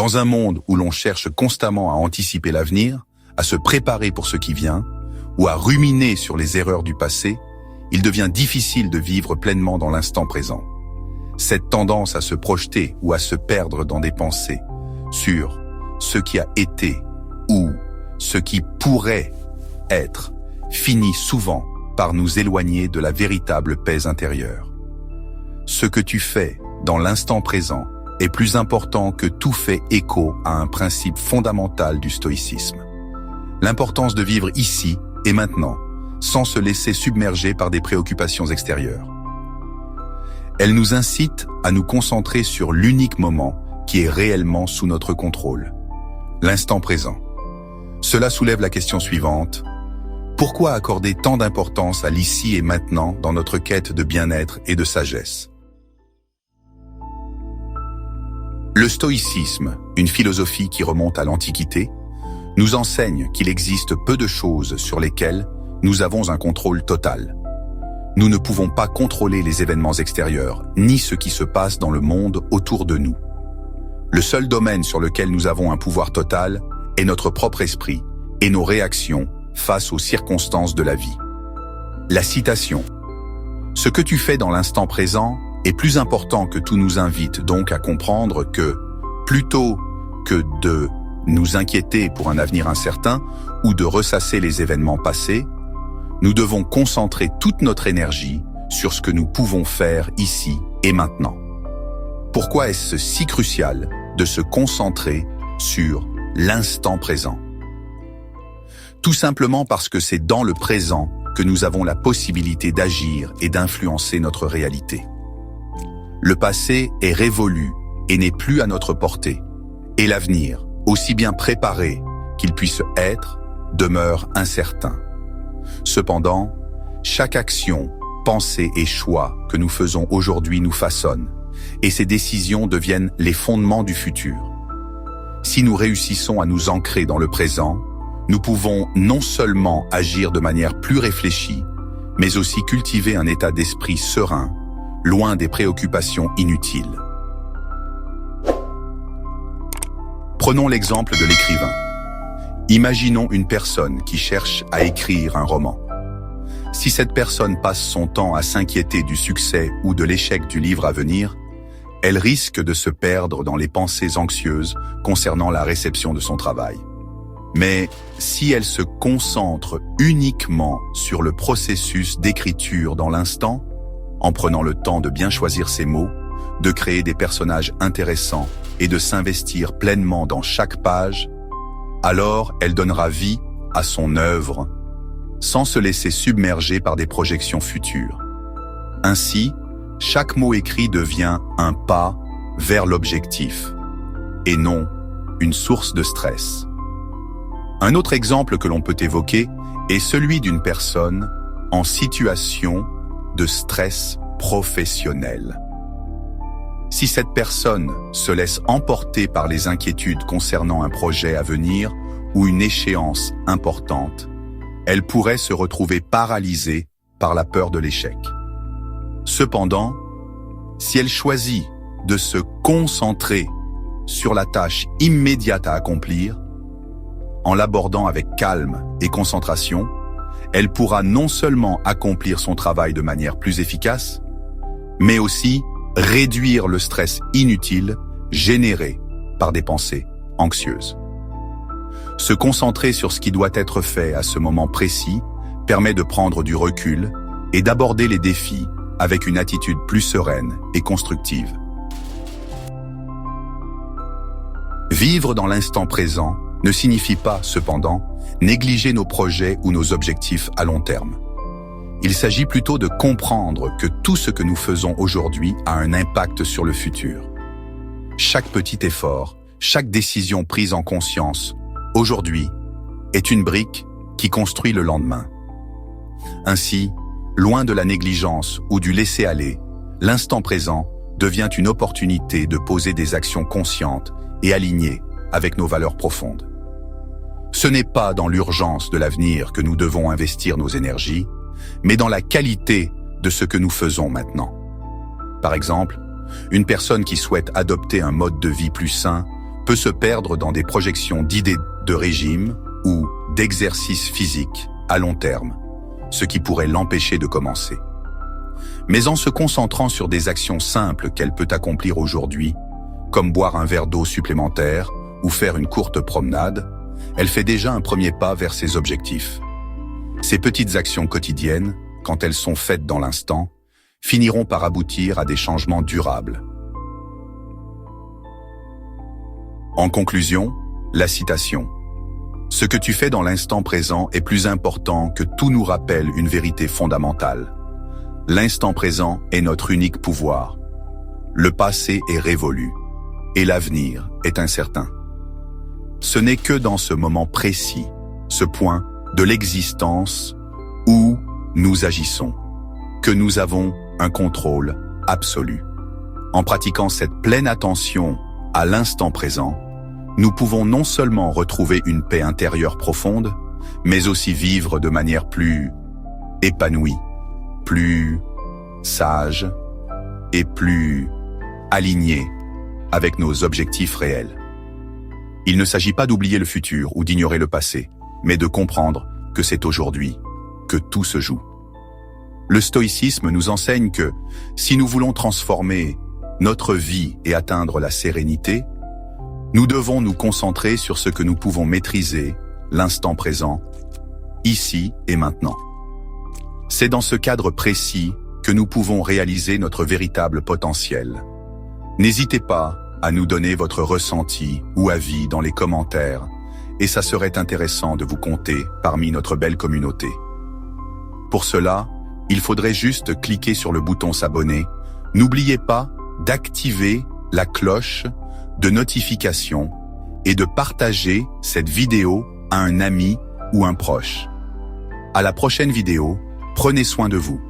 Dans un monde où l'on cherche constamment à anticiper l'avenir, à se préparer pour ce qui vient, ou à ruminer sur les erreurs du passé, il devient difficile de vivre pleinement dans l'instant présent. Cette tendance à se projeter ou à se perdre dans des pensées sur ce qui a été ou ce qui pourrait être finit souvent par nous éloigner de la véritable paix intérieure. Ce que tu fais dans l'instant présent est plus important que tout fait écho à un principe fondamental du stoïcisme. L'importance de vivre ici et maintenant, sans se laisser submerger par des préoccupations extérieures. Elle nous incite à nous concentrer sur l'unique moment qui est réellement sous notre contrôle, l'instant présent. Cela soulève la question suivante: pourquoi accorder tant d'importance à l'ici et maintenant dans notre quête de bien-être et de sagesse? Le stoïcisme, une philosophie qui remonte à l'Antiquité, nous enseigne qu'il existe peu de choses sur lesquelles nous avons un contrôle total. Nous ne pouvons pas contrôler les événements extérieurs, ni ce qui se passe dans le monde autour de nous. Le seul domaine sur lequel nous avons un pouvoir total est notre propre esprit et nos réactions face aux circonstances de la vie. La citation: « Ce que tu fais dans l'instant présent est plus important que tout » nous invite donc à comprendre que, plutôt que de nous inquiéter pour un avenir incertain ou de ressasser les événements passés, nous devons concentrer toute notre énergie sur ce que nous pouvons faire ici et maintenant. Pourquoi est-ce si crucial de se concentrer sur l'instant présent? Tout simplement parce que c'est dans le présent que nous avons la possibilité d'agir et d'influencer notre réalité. Le passé est révolu et n'est plus à notre portée, et l'avenir, aussi bien préparé qu'il puisse être, demeure incertain. Cependant, chaque action, pensée et choix que nous faisons aujourd'hui nous façonnent, et ces décisions deviennent les fondements du futur. Si nous réussissons à nous ancrer dans le présent, nous pouvons non seulement agir de manière plus réfléchie, mais aussi cultiver un état d'esprit serein, loin des préoccupations inutiles. Prenons l'exemple de l'écrivain. Imaginons une personne qui cherche à écrire un roman. Si cette personne passe son temps à s'inquiéter du succès ou de l'échec du livre à venir, elle risque de se perdre dans les pensées anxieuses concernant la réception de son travail. Mais si elle se concentre uniquement sur le processus d'écriture dans l'instant, en prenant le temps de bien choisir ses mots, de créer des personnages intéressants et de s'investir pleinement dans chaque page, alors elle donnera vie à son œuvre, sans se laisser submerger par des projections futures. Ainsi, chaque mot écrit devient un pas vers l'objectif, et non une source de stress. Un autre exemple que l'on peut évoquer est celui d'une personne en situation de stress professionnel. Si cette personne se laisse emporter par les inquiétudes concernant un projet à venir ou une échéance importante, elle pourrait se retrouver paralysée par la peur de l'échec. Cependant, si elle choisit de se concentrer sur la tâche immédiate à accomplir, en l'abordant avec calme et concentration, elle pourra non seulement accomplir son travail de manière plus efficace, mais aussi réduire le stress inutile généré par des pensées anxieuses. Se concentrer sur ce qui doit être fait à ce moment précis permet de prendre du recul et d'aborder les défis avec une attitude plus sereine et constructive. Vivre dans l'instant présent ne signifie pas, cependant, négliger nos projets ou nos objectifs à long terme. Il s'agit plutôt de comprendre que tout ce que nous faisons aujourd'hui a un impact sur le futur. Chaque petit effort, chaque décision prise en conscience, aujourd'hui, est une brique qui construit le lendemain. Ainsi, loin de la négligence ou du laisser-aller, l'instant présent devient une opportunité de poser des actions conscientes et alignées avec nos valeurs profondes. Ce n'est pas dans l'urgence de l'avenir que nous devons investir nos énergies, mais dans la qualité de ce que nous faisons maintenant. Par exemple, une personne qui souhaite adopter un mode de vie plus sain peut se perdre dans des projections d'idées de régime ou d'exercices physiques à long terme, ce qui pourrait l'empêcher de commencer. Mais en se concentrant sur des actions simples qu'elle peut accomplir aujourd'hui, comme boire un verre d'eau supplémentaire ou faire une courte promenade, elle fait déjà un premier pas vers ses objectifs. Ces petites actions quotidiennes, quand elles sont faites dans l'instant, finiront par aboutir à des changements durables. En conclusion, la citation. Ce que tu fais dans l'instant présent est plus important que tout nous rappelle une vérité fondamentale. L'instant présent est notre unique pouvoir. Le passé est révolu et l'avenir est incertain. Ce n'est que dans ce moment précis, ce point de l'existence où nous agissons, que nous avons un contrôle absolu. En pratiquant cette pleine attention à l'instant présent, nous pouvons non seulement retrouver une paix intérieure profonde, mais aussi vivre de manière plus épanouie, plus sage et plus alignée avec nos objectifs réels. Il ne s'agit pas d'oublier le futur ou d'ignorer le passé, mais de comprendre que c'est aujourd'hui que tout se joue. Le stoïcisme nous enseigne que, si nous voulons transformer notre vie et atteindre la sérénité, nous devons nous concentrer sur ce que nous pouvons maîtriser, l'instant présent, ici et maintenant. C'est dans ce cadre précis que nous pouvons réaliser notre véritable potentiel. N'hésitez pas à nous donner votre ressenti ou avis dans les commentaires, et ça serait intéressant de vous compter parmi notre belle communauté. Pour cela, il faudrait juste cliquer sur le bouton s'abonner. N'oubliez pas d'activer la cloche de notification et de partager cette vidéo à un ami ou un proche. À la prochaine vidéo, prenez soin de vous.